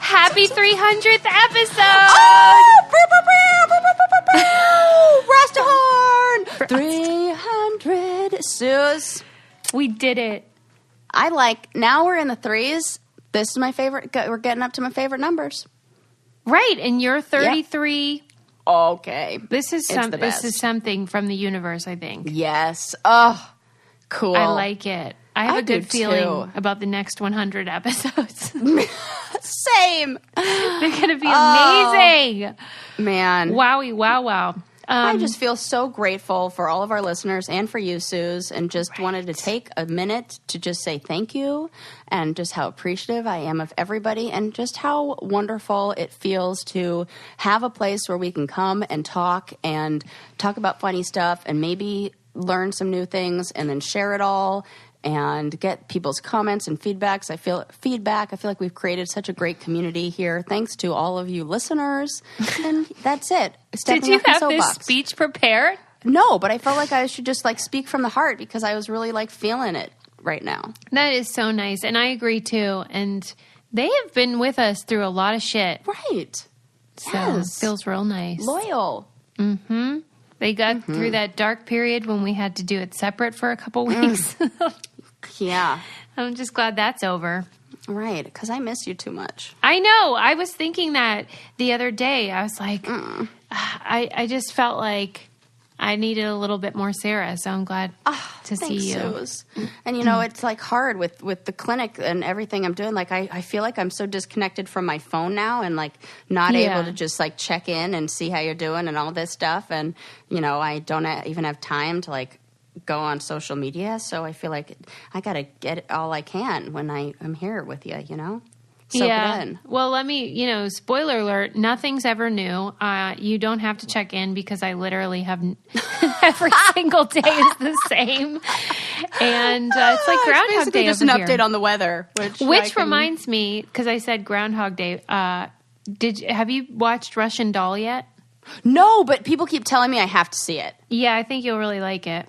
Happy 300th episode! Oh! Rasta horn! 300. Suze. We did it. Now we're in the threes. This is my favorite. We're getting up to my favorite numbers. Right, and you're 33. Yep. Okay. This is something from the universe, I think. Yes. Oh, cool. I like it. I have a good feeling too. About the next 100 episodes. Same. They're going to be amazing. Man. Wowie, wow. I just feel so grateful for all of our listeners and for you, Suze, and just wanted to take a minute to just say thank you and just how appreciative I am of everybody and just how wonderful it feels to have a place where we can come and talk about funny stuff and maybe learn some new things and then share it all and get people's comments and feedbacks. I feel like we've created such a great community here. Thanks to all of you listeners. And that's it. Did you have this speech prepared? No, but I felt like I should just speak from the heart because I was really feeling it right now. That is so nice. And I agree too. And they have been with us through a lot of shit. Right. So it feels real nice. Loyal. Mm-hmm. They got through that dark period when we had to do it separate for a couple weeks. Yeah. I'm just glad that's over. Right, because I miss you too much. I know. I was thinking that the other day. I was like, I just felt like I needed a little bit more Sarah, so I'm glad to see you. Suze. And, it's hard with the clinic and everything I'm doing. I feel like I'm so disconnected from my phone now and, not able to just, check in and see how you're doing and all this stuff. And, I don't even have time to, go on social media. So I feel like I got to get all I can when I'm here with you, Soak it in. Well, let me, spoiler alert, nothing's ever new. You don't have to check in because I literally have every single day is the same. And it's like Groundhog Day just over an here. update on the weather. Which reminds me, because I said Groundhog Day, have you watched Russian Doll yet? No, but people keep telling me I have to see it. Yeah, I think you'll really like it.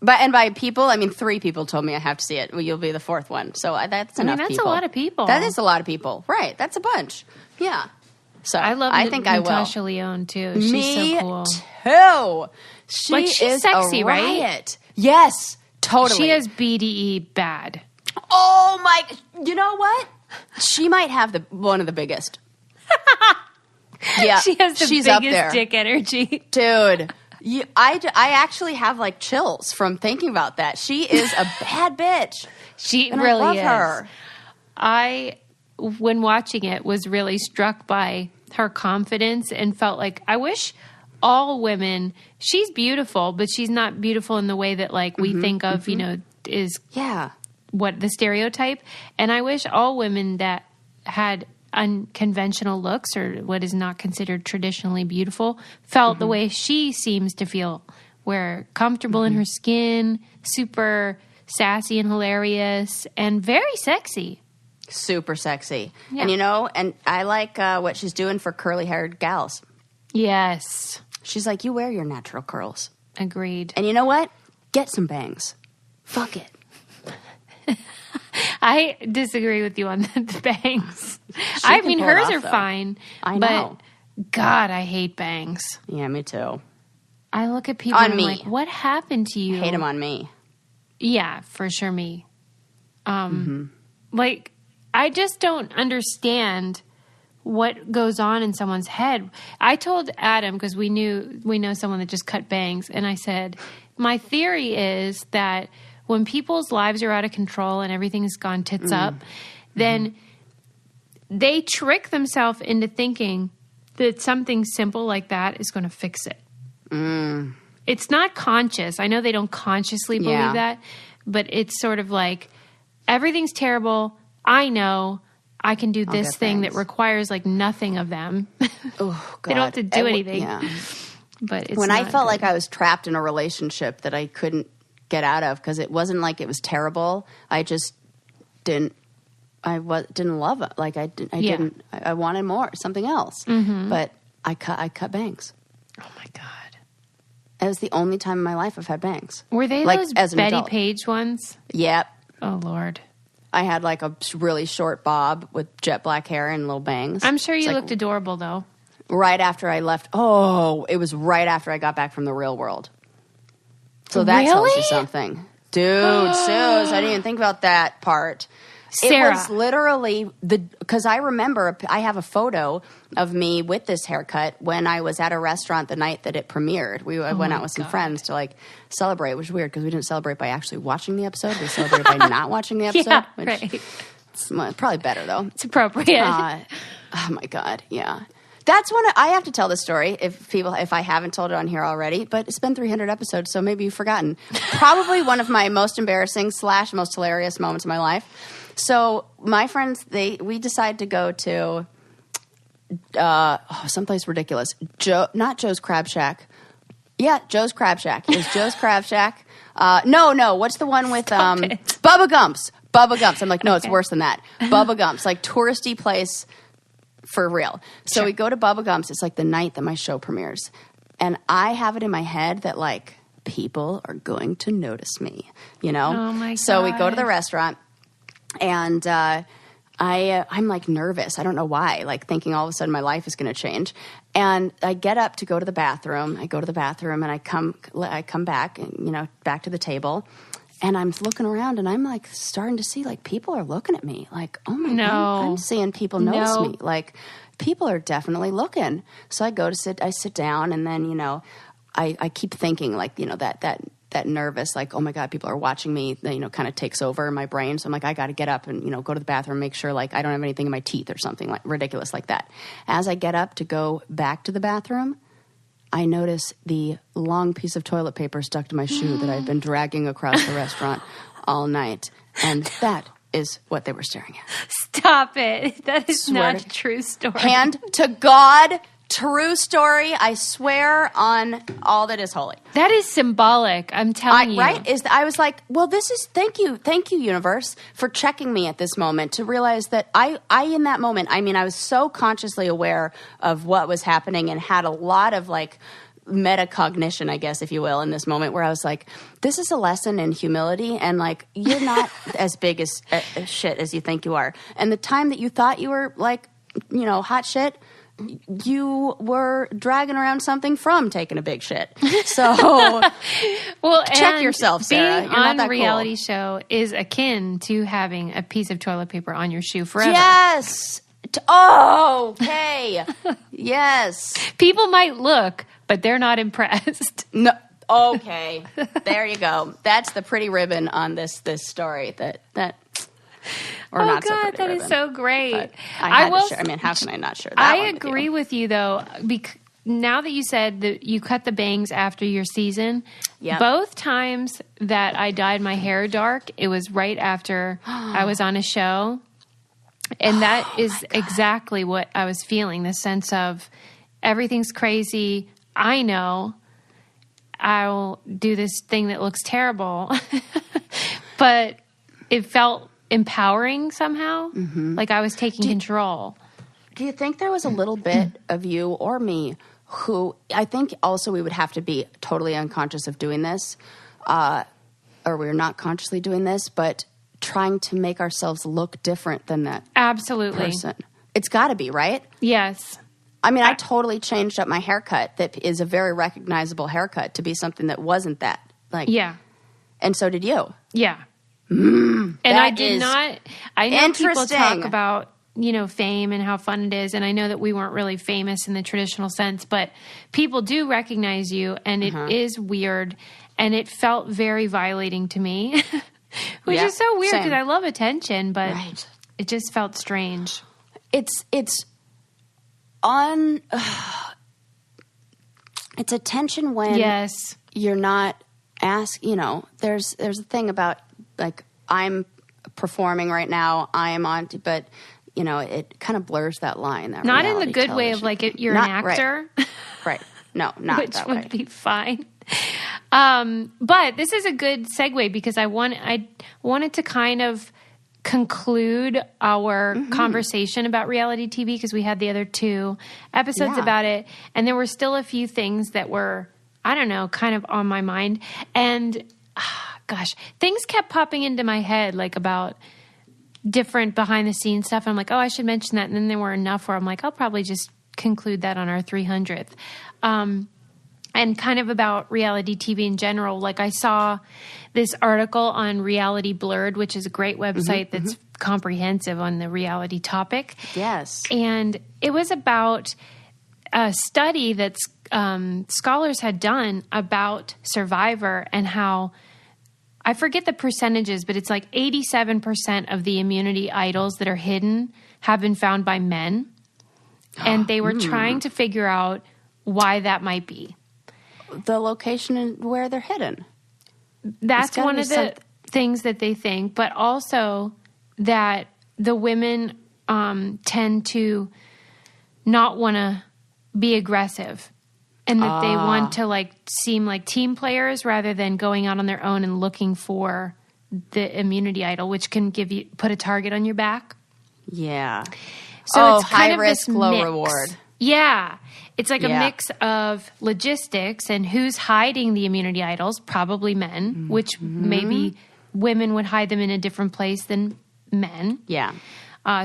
And by people, I mean 3 people told me I have to see it. Well, you'll be the 4th one. So that's enough that's people. a lot of people. That is a lot of people. Right. That's a bunch. Yeah. So I think I will. Natasha Lyonne, too. She's so cool. Too. She's sexy, a right? riot. Yes, totally. She has BDE bad. Oh, my. You know what? She might have one of the biggest. Yeah. She has the she's biggest dick energy. Dude. I actually have chills from thinking about that. She is a bad bitch. She and really I love her. I, when watching it, was really struck by her confidence and felt like I wish all women. She's beautiful, but she's not beautiful in the way that we think of. Is what the stereotype. And I wish all women that had unconventional looks or what is not considered traditionally beautiful felt the way she seems to feel, where comfortable in her skin, super sassy and hilarious, and very sexy. Super sexy. Yeah. And and I like what she's doing for curly-haired gals. Yes. She's like, you wear your natural curls. Agreed. And you know what? Get some bangs. Fuck it. I disagree with you on the bangs. I mean, hers are fine. I know. But God, I hate bangs. Yeah, me too. I look at people and I'm like, what happened to you? Hate them on me. Yeah, for sure me. I just don't understand what goes on in someone's head. I told Adam, because we know someone that just cut bangs, and I said, my theory is that when people's lives are out of control and everything's gone tits up, then they trick themselves into thinking that something simple like that is going to fix it. It's not conscious. I know they don't consciously believe that, but it's sort of like, everything's terrible. I know I can do this thing that requires nothing of them. Oh, God. They don't have to do anything. Yeah. But it's when I felt good. like I was trapped in a relationship that I couldn't get out of because it wasn't like it was terrible. I just didn't love it. I wanted more, something else. But I cut bangs. Oh my God. It was the only time in my life I've had bangs. Were they those as an Betty adult. Page ones? Yep. Oh Lord. I had like a really short bob with jet black hair and little bangs. I'm sure you looked adorable, though. Right after I left. Oh, it was right after I got back from the real world. So that tells you something. Dude, Suze, I didn't even think about that part. Sarah. It was literally because I remember I have a photo of me with this haircut when I was at a restaurant the night that it premiered. I went out with some friends to like celebrate, which was weird because we didn't celebrate by actually watching the episode. We celebrated by not watching the episode. Yeah, which right. It's probably better though. It's appropriate. Oh my God, yeah. That's when I have to tell this story if I haven't told it on here already, but it's been 300 episodes, so maybe you've forgotten. Probably one of my most embarrassing / most hilarious moments of my life. So my friends, we decided to go to someplace ridiculous. Not Joe's Crab Shack. Yeah, Joe's Crab Shack. It was Joe's Crab Shack. No. What's the one with Bubba Gump's? Bubba Gump's. I'm like, no, it's worse than that. Bubba Gump's, like touristy place for real. So we go to Bubba Gump's. It's like the night that my show premieres, and I have it in my head that like people are going to notice me. You know. Oh my God. So we go to the restaurant. And I'm like nervous. I don't know why. Like thinking all of a sudden my life is going to change. And I get up to go to the bathroom. I go to the bathroom and I come back, back to the table. And I'm looking around and I'm like starting to see like people are looking at me. Like, oh my God, I'm seeing people notice me. Like people are definitely looking. So I go to sit down and then, I keep thinking like, that nervous, like, oh my God, people are watching me, that, kind of takes over in my brain. So I'm like, I got to get up and, go to the bathroom, make sure like I don't have anything in my teeth or something like ridiculous like that. As I get up to go back to the bathroom, I notice the long piece of toilet paper stuck to my shoe that I'd been dragging across the restaurant all night. And that is what they were staring at. Stop it. That is not a true story. Hand to God. True story, I swear on all that is holy. That is symbolic, I'm telling you. Right? I was like, well, this is, thank you, universe, for checking me at this moment to realize that I in that moment, I was so consciously aware of what was happening and had a lot of like metacognition, I guess, if you will, in this moment where I was like, this is a lesson in humility and like, you're not as big as shit as you think you are. And the time that you thought you were like, hot shit, you were dragging around something from taking a big shit. So, check yourself, Sarah. Being You're not on that reality show is akin to having a piece of toilet paper on your shoe forever. Yes. Oh, okay. Yes. People might look, but they're not impressed. No. Okay. There you go. That's the pretty ribbon on this story. That. Or oh not God, so that is so great. I will share. How can I not share that? I agree with you though. Now that you said that you cut the bangs after your season, both times that I dyed my hair dark, it was right after I was on a show, and that is exactly what I was feeling. The sense of everything's crazy. I know I'll do this thing that looks terrible, but it felt empowering somehow, like I was taking control. Do you think there was a little bit of you or me who, I think also we would have to be totally unconscious of doing this, or we're not consciously doing this, but trying to make ourselves look different than that Absolutely. person? It's got to be, right? Yes. I totally changed up my haircut that is a very recognizable haircut to be something that wasn't that. Like, yeah. And so did you. Yeah. And I did not. I know people talk about, fame and how fun it is. And I know that we weren't really famous in the traditional sense, but people do recognize you, and it is weird. And it felt very violating to me, which is so weird because I love attention, but it just felt strange. It's attention when you're not asked, there's a thing about like, I'm performing right now, I am on, but it kind of blurs that line. That not in the good way of like you're not, an actor, right? No, not which that would way. be fine. But this is a good segue because I wanted to kind of conclude our conversation about reality TV because we had the other 2 episodes about it, and there were still a few things that were, I don't know, kind of on my mind, and gosh, things kept popping into my head, like about different behind the scenes stuff. I'm like, oh, I should mention that. And then there were enough where I'm like, I'll probably just conclude that on our 300th. And kind of about reality TV in general. Like I saw this article on Reality Blurred, which is a great website that's comprehensive on the reality topic. Yes. And it was about a study that scholars had done about Survivor and how, I forget the percentages, but it's like 87% of the immunity idols that are hidden have been found by men. And they were trying to figure out why that might be. The location and where they're hidden. That's one of the things that they think, but also that the women tend to not want to be aggressive and that they want to like seem like team players rather than going out on their own and looking for the immunity idol, which can put a target on your back. Yeah. So it's kind high of risk, this low mix. reward. Yeah. It's like a mix of logistics and who's hiding the immunity idols, probably men, which maybe women would hide them in a different place than men. Yeah.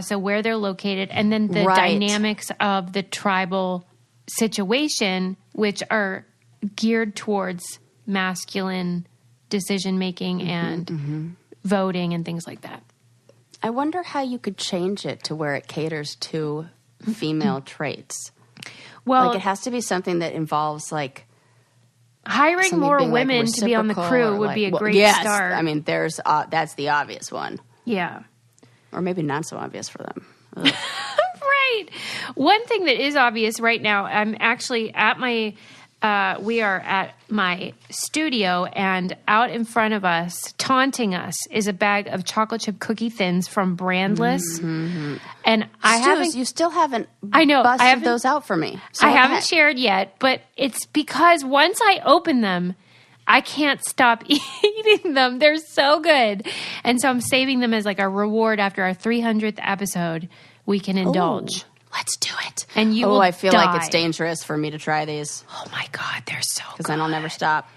So where they're located. And then the dynamics of the tribal situation, which are geared towards masculine decision-making and voting and things like that. I wonder how you could change it to where it caters to female traits. Well, like it has to be something that involves like hiring more women like to be on the crew would be a great start. I mean, there's that's the obvious one. Yeah. Or maybe not so obvious for them. Right. One thing that is obvious right now, I'm actually at my we are at my studio, and out in front of us, taunting us, is a bag of chocolate chip cookie thins from Brandless. And you still haven't busted those out for me. So I haven't shared yet, but it's because once I open them, I can't stop eating them. They're so good. And so I'm saving them as like a reward after our 300th episode. We can indulge. Let's do it. And you will I feel die. like it's dangerous for me to try these. Oh my God, they're so good. Because then I'll never stop.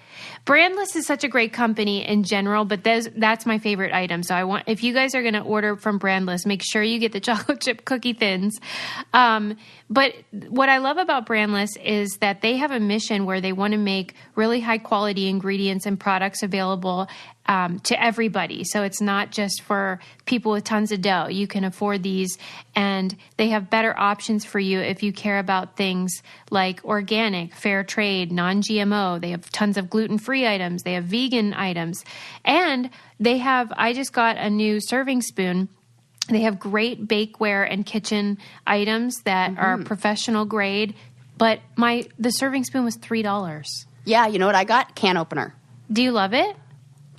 Brandless is such a great company in general, but that's my favorite item. So if you guys are going to order from Brandless, make sure you get the chocolate chip cookie thins. But what I love about Brandless is that they have a mission where they want to make really high quality ingredients and products available to everybody. So it's not just for people with tons of dough. You can afford these, and they have better options for you if you care about things like organic, fair trade, non-GMO. They have tons of gluten-free items. They have vegan items. And I just got a new serving spoon. They have great bakeware and kitchen items that are professional grade, but the serving spoon was $3. Yeah, you know what I got? Can opener. Do you love it?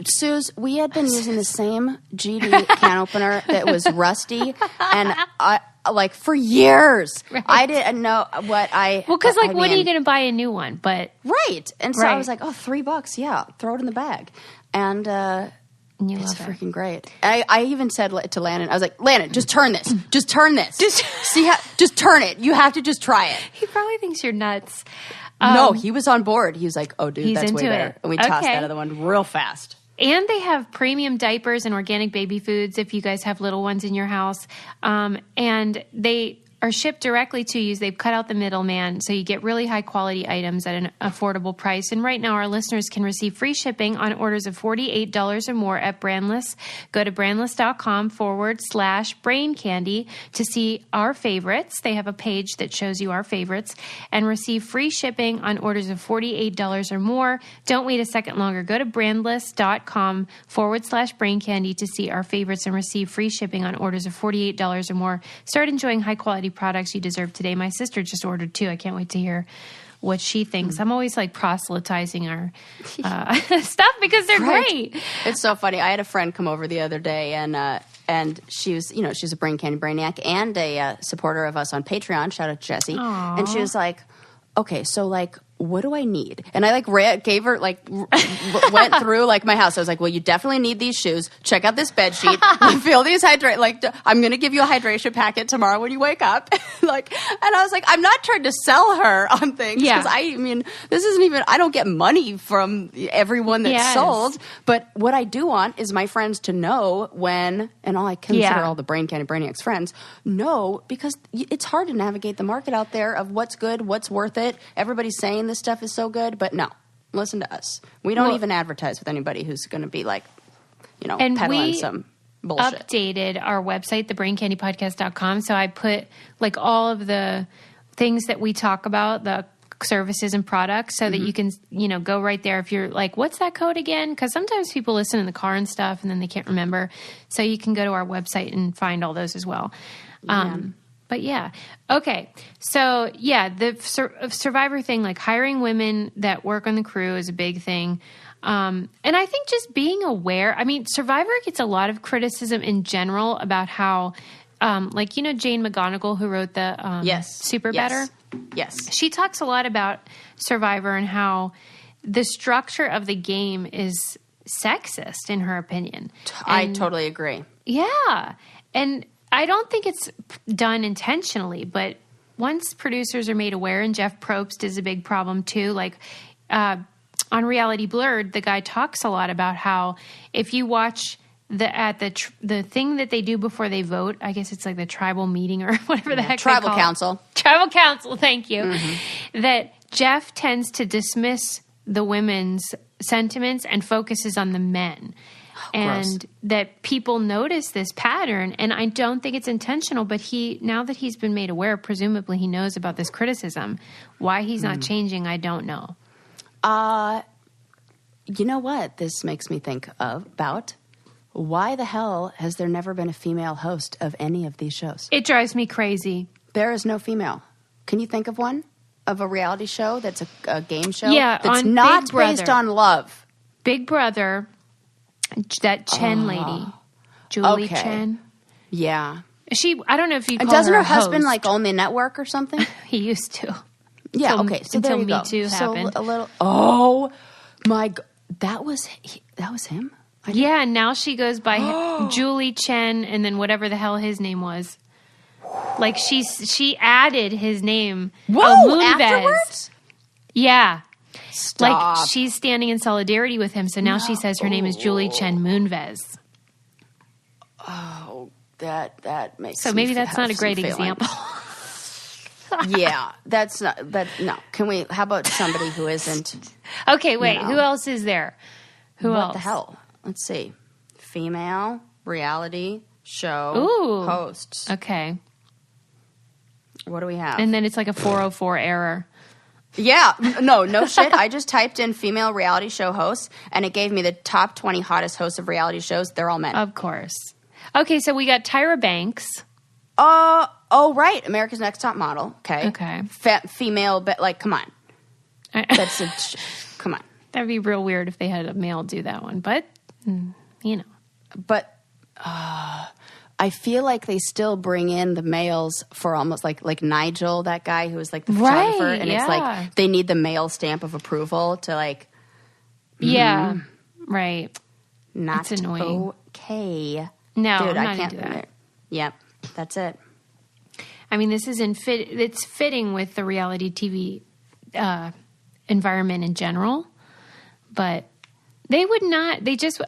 Suze, we had been using the same GD can opener that was rusty, and for years. Right. I didn't know what I... Well, because when are you going to buy a new one? But right. And so I was like, $3, yeah, throw it in the bag. And it's freaking great. I even said to Landon, I was like, Landon, just turn this. Just turn this. Just turn it. You have to just try it. He probably thinks you're nuts. No, he was on board. He was like, oh, dude, that's way into better. It. And we tossed that other one real fast. And they have premium diapers and organic baby foods if you guys have little ones in your house. And they are shipped directly to you. They've cut out the middleman, so you get really high quality items at an affordable price. And right now, our listeners can receive free shipping on orders of $48 or more at Brandless. Go to brandless.com/brain candy to see our favorites. They have a page that shows you our favorites, and receive free shipping on orders of $48 or more. Don't wait a second longer. Go to brandless.com/brain candy to see our favorites and receive free shipping on orders of $48 or more. Start enjoying high quality products you deserve today. My sister just ordered 2. I can't wait to hear what she thinks. I'm always like proselytizing our stuff because they're great. It's so funny. I had a friend come over the other day, and she was, she's a Brain Candy Brainiac and a supporter of us on Patreon. Shout out to Jessie. Aww. And she was like, okay, so what do I need? And I gave her went through my house. I was like, well, you definitely need these shoes. Check out this bed sheet. Feel these I'm going to give you a hydration packet tomorrow when you wake up. And I was like, I'm not trying to sell her on things because this isn't even. I don't get money from everyone that's sold. But what I do want is my friends to know when, and all I consider all the Brain Candy Brainiacs friends know, because it's hard to navigate the market out there of what's good, what's worth it. Everybody's saying this stuff is so good, but no, listen to us. We don't even advertise with anybody who's going to be peddling some bullshit. Updated our website, thebraincandypodcast.com. So I put all of the things that we talk about, the services and products, so that you can, go right there if you're like, what's that code again? Because sometimes people listen in the car and stuff and then they can't remember. So you can go to our website and find all those as well. But yeah. Okay. So yeah, the Survivor thing, hiring women that work on the crew is a big thing. And I think just being aware, Survivor gets a lot of criticism in general about how, Jane McGonigal, who wrote the Super Better. Yes. She talks a lot about Survivor and how the structure of the game is sexist, in her opinion. I totally agree. Yeah. And I don't think it's done intentionally, but once producers are made aware, and Jeff Probst is a big problem too, on Reality Blurred, the guy talks a lot about how if you watch the thing that they do before they vote, I guess it's the tribal meeting or whatever the heck Tribal they call Council. It. Tribal Council, thank you. That Jeff tends to dismiss the women's sentiments and focuses on the men. And that people notice this pattern, and I don't think it's intentional, but now that he's been made aware, presumably he knows about this criticism. Why he's not changing, I don't know. You know what this makes me think about? Why the hell has there never been a female host of any of these shows? It drives me crazy. There is no female. Can you think of one? Of a reality show that's a game show? Yeah, that's on not Big Brother. based on love. Big Brother... That Chen lady, Julie Chen. Yeah. I don't know if you call doesn't her her husband host. Own the network or something? He used to. Yeah, okay. So until there you Me go. Too happened. So a little, oh my God. That was him? Yeah, and now she goes by Julie Chen and then whatever the hell his name was. She added his name. Whoa, afterwards? Yeah. Stop. She's standing in solidarity with him, so now she says her name is Julie Chen Moonves. Oh, that makes so maybe that's not a great example. Yeah, that's not. No, can we? How about somebody who isn't? Okay, wait. Who else is there? Who else? What the hell? Let's see. Female reality show hosts. Okay. What do we have? And then it's a 404 error. Yeah, no shit. I just typed in female reality show hosts, and it gave me the top 20 hottest hosts of reality shows. They're all men. Of course. Okay, so we got Tyra Banks. Oh, right. America's Next Top Model. Okay. Female, but come on. Come on. That'd be real weird if they had a male do that one, but, But I feel like they still bring in the males for almost like Nigel, that guy who was the photographer, and it's they need the male stamp of approval to Yeah, right. Not it's annoying. Okay. No, dude, I'm I can't into that. Yep, that's it. This is it's fitting with the reality TV environment in general, but they would not.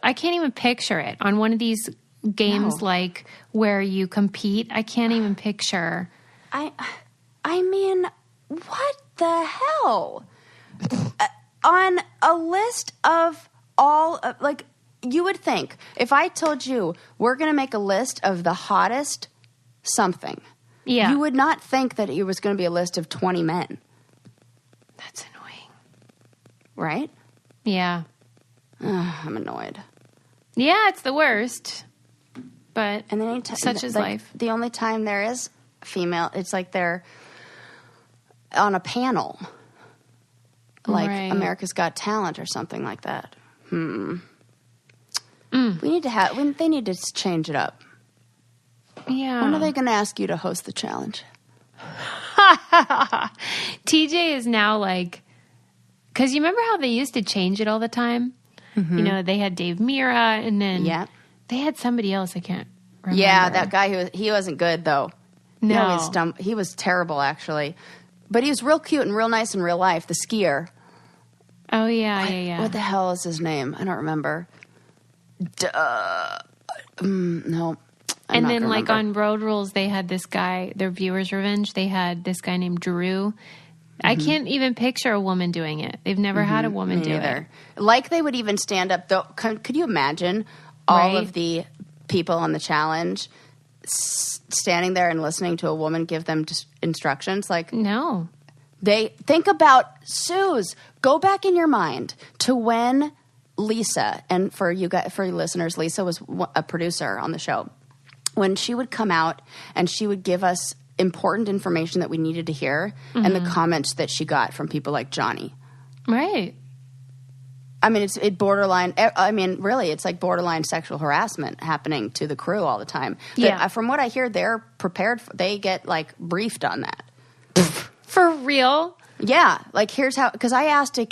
I can't even picture it on one of these games where you compete. I can't even picture. I mean, what the hell? On a list of all you would think if I told you we're going to make a list of the hottest something, you would not think that it was going to be a list of 20 men. That's annoying, right? Yeah. I'm annoyed. Yeah, it's the worst. But and then such is life. The only time there is female, it's they're on a panel, America's Got Talent or something like that. We need to have. They need to change it up. Yeah. When are they going to ask you to host the challenge? TJ is now Because you remember how they used to change it all the time? You know, they had Dave Mira, and then they had somebody else. I can't remember. Yeah, that guy he wasn't good though. No, He was terrible actually, but he was real cute and real nice in real life. The skier. Oh yeah. What the hell is his name? I don't remember. No. And then, like, on Road Rules, they had this guy, their Viewer's Revenge, they had this guy named Drew. I can't even picture a woman doing it. They've never had a woman do it. Like, they would even stand up, though. Could you imagine all of the people on the challenge standing there and listening to a woman give them instructions? Like, no. They think about, Suze, go back in your mind to when Lisa, and for you listeners, Lisa was a producer on the show. When she would come out and she would give us important information that we needed to hear, and the comments that she got from people like Johnny. Right. I mean, it's borderline. I mean, really, it's like borderline sexual harassment happening to the crew all the time. Yeah. From what I hear, they're prepared. They get like briefed on that. For real? Yeah. Like, here's how. Because I asked I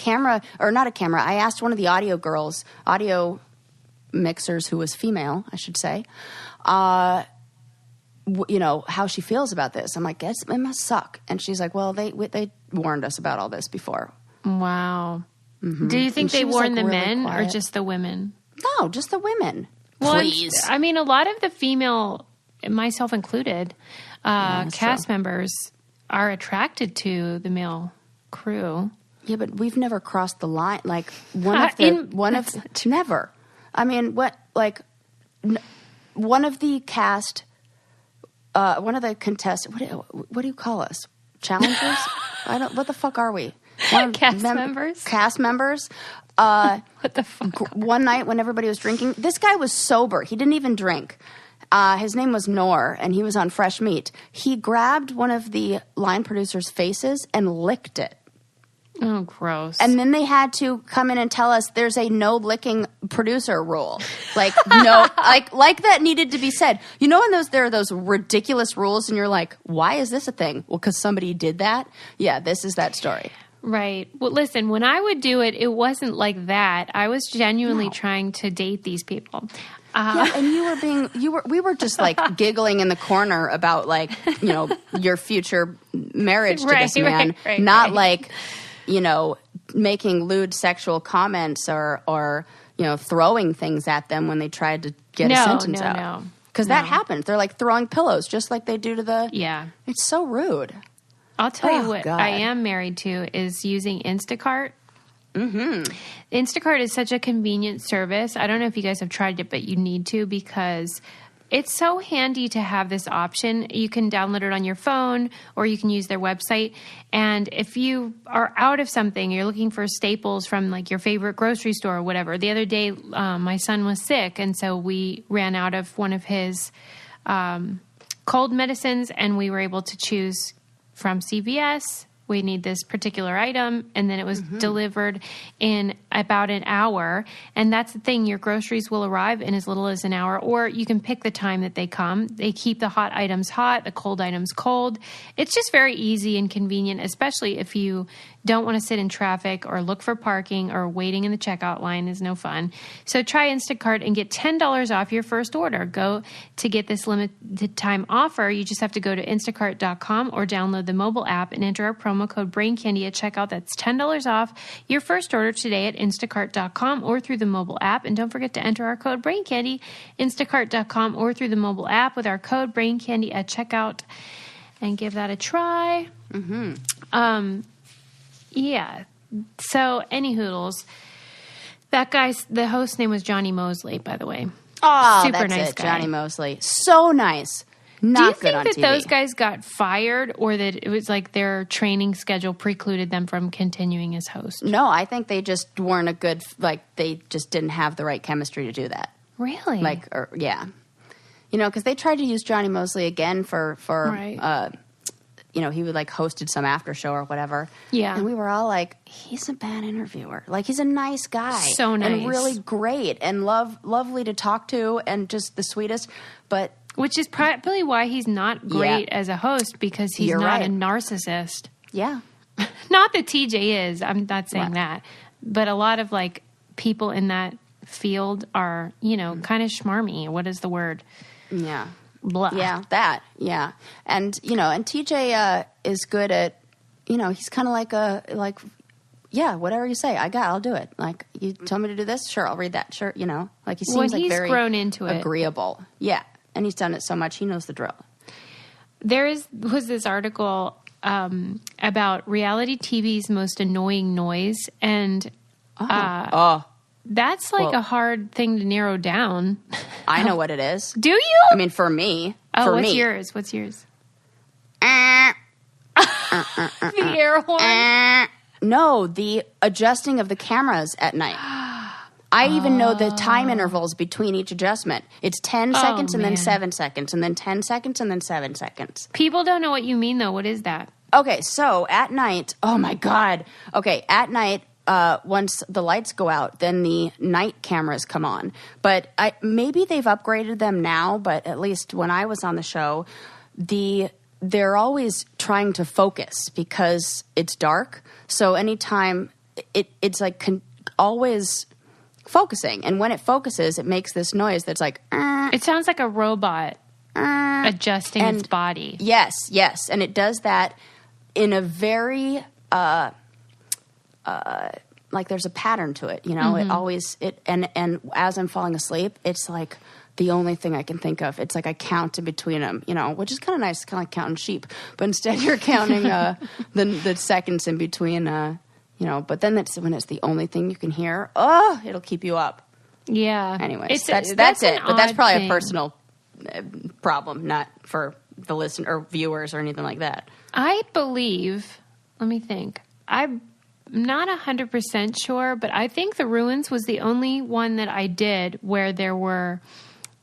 asked one of the audio mixers who was female, I should say. You know, how she feels about this. I'm like, it must suck. And she's like, well, they warned us about all this before. Wow. Do you think they warned the men or just the women? No, just the women. Well, please. I mean, a lot of the female, myself included, cast members are attracted to the male crew. Yeah, but we've never crossed the line. Like, never. I mean, one of the cast, one of the contestants, what do you call us? Challengers? What the fuck are we? Cast members? Cast members. What the fuck? One night when everybody was drinking, this guy was sober. He didn't even drink. His name was Noor, and he was on Fresh Meat. He grabbed one of the line producers' faces and licked it. Oh, gross. And then they had to come in and tell us there's a no licking producer rule. Like, no, like that needed to be said. You know, when there are those ridiculous rules and you're like, why is this a thing? Well, because somebody did that. Yeah, this is that story. Right. Well, listen, when I would do it, it wasn't like that. I was genuinely trying to date these people. Yeah, and we were just like giggling in the corner about, like, you know, your future marriage to this man, not like, you know, making lewd sexual comments or you know, throwing things at them when they tried to get a sentence out. No. Because that happens. They're like throwing pillows just like they do to the... Yeah. It's so rude. I'll tell you what I am married to is using Instacart. Instacart is such a convenient service. I don't know if you guys have tried it, but you need to, because it's so handy to have this option. You can download it on your phone, or you can use their website. And if you are out of something, you're looking for staples from like your favorite grocery store or whatever. The other day, my son was sick, and so we ran out of one of his cold medicines, and we were able to choose from CVS. We need this particular item, and then it was delivered in about an hour. And that's the thing. Your groceries will arrive in as little as an hour, or you can pick the time that they come. They keep the hot items hot, the cold items cold. It's just very easy and convenient, especially if you don't want to sit in traffic or look for parking, or waiting in the checkout line is no fun. So try Instacart and get $10 off your first order. Go to get this limited time offer. You just have to go to instacart.com or download the mobile app and enter our promo code BRAINCANDY at checkout. That's $10 off your first order today at instacart.com or through the mobile app. And don't forget to enter our code BRAINCANDY, instacart.com or through the mobile app with our code BRAINCANDY at checkout, and give that a try. Yeah. So, any hoodles. That guy's, the host's name was Johnny Mosley, by the way. Oh, super that's nice it, guy. Johnny Mosley. So nice. Not good on TV. Do you think that those guys got fired, or that it was like their training schedule precluded them from continuing as host? No, I think they just weren't a good, like, they just didn't have the right chemistry to do that. Really? Yeah. You know, because they tried to use Johnny Mosley again for you know, he would like hosted some after show or whatever. Yeah. And we were all like, he's a bad interviewer. Like, he's a nice guy. So nice. And really great and lovely to talk to and just the sweetest. But which is probably why he's not great as a host, because he's not a narcissist. Yeah. Not that TJ is. I'm not saying that. But a lot of, like, people in that field are, you know, kind of schmarmy. What is the word? Yeah. Blah. Yeah, that. Yeah. And, you know, and TJ is good at, you know, he's kind of like, yeah, whatever you say, I'll do it. Like, you tell me to do this? Sure, I'll read that. Sure, you know. Like, he seems like he's very grown into it. agreeable. Yeah. And he's done it so much, he knows the drill. There was this article about reality TV's most annoying noise, and that's like a hard thing to narrow down. I know what it is. Do you? I mean, for me. What's yours? What's yours? The air horn? No, the adjusting of the cameras at night. I even know the time intervals between each adjustment. It's 10 seconds and then 7 seconds and then 10 seconds and then 7 seconds. People don't know what you mean, though. What is that? Okay, so at night, oh my God. Okay, at night, once the lights go out, then the night cameras come on. But maybe they've upgraded them now, but at least when I was on the show, they're always trying to focus because it's dark. So anytime it's like always focusing, and when it focuses, it makes this noise that's like. It sounds like a robot adjusting its body. Yes, and it does that in a very like there's a pattern to it. You know, and as I'm falling asleep, it's like the only thing I can think of. It's like I count in between them, you know, which is kind of nice, kind of like counting sheep. But instead, you're counting the seconds in between. You know, but then when it's the only thing you can hear, it'll keep you up. Yeah. Anyways, that's it. But that's probably a personal problem, not for the listener or viewers or anything like that. I believe, let me think. I'm not 100% sure, but I think The Ruins was the only one that I did where there were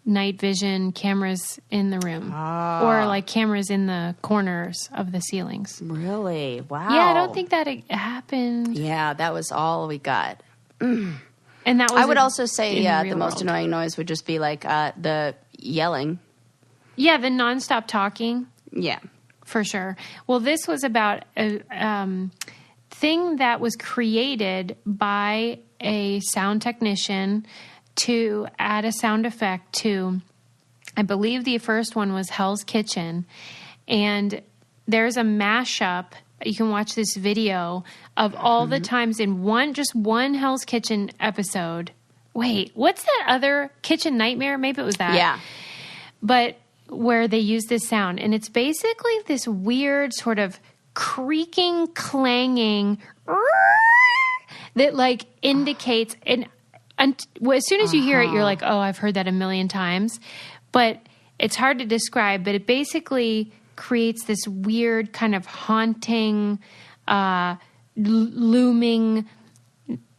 night vision cameras in the room or like cameras in the corners of the ceilings. Really? Wow. Yeah, I don't think that it happened. Yeah, that was all we got. And that was I would also say the most world. annoying noise would just be like the yelling. Yeah, the nonstop talking. Yeah. For sure. Well, this was about a thing that was created by a sound technician to add a sound effect to, I believe the first one was Hell's Kitchen. And there's a mashup. You can watch this video of all the times in one Hell's Kitchen episode. Wait, what's that other Kitchen Nightmare? Maybe it was that. Yeah. But where they use this sound. And it's basically this weird sort of creaking, clanging that like indicates as soon as you hear it, you're like, oh, I've heard that a million times. But it's hard to describe, but it basically creates this weird kind of haunting, looming,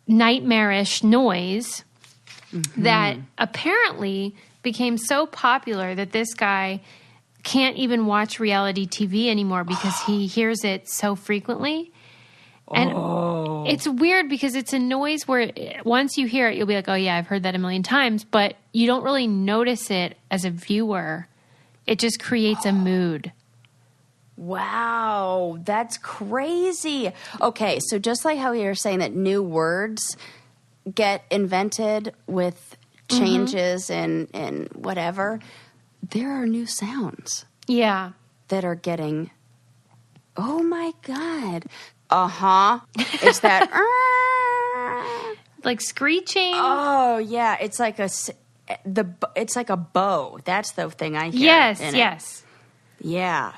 nightmarish noise that apparently became so popular that this guy can't even watch reality TV anymore because he hears it so frequently. And it's weird because it's a noise where once you hear it, you'll be like, oh, yeah, I've heard that a million times. But you don't really notice it as a viewer. It just creates a mood. Wow, that's crazy. Okay, so just like how you were saying that new words get invented with changes in whatever, there are new sounds. Yeah. That are getting, oh my God. It's that like screeching. Oh yeah, it's like it's like a bow. That's the thing I hear. Yes. Yeah.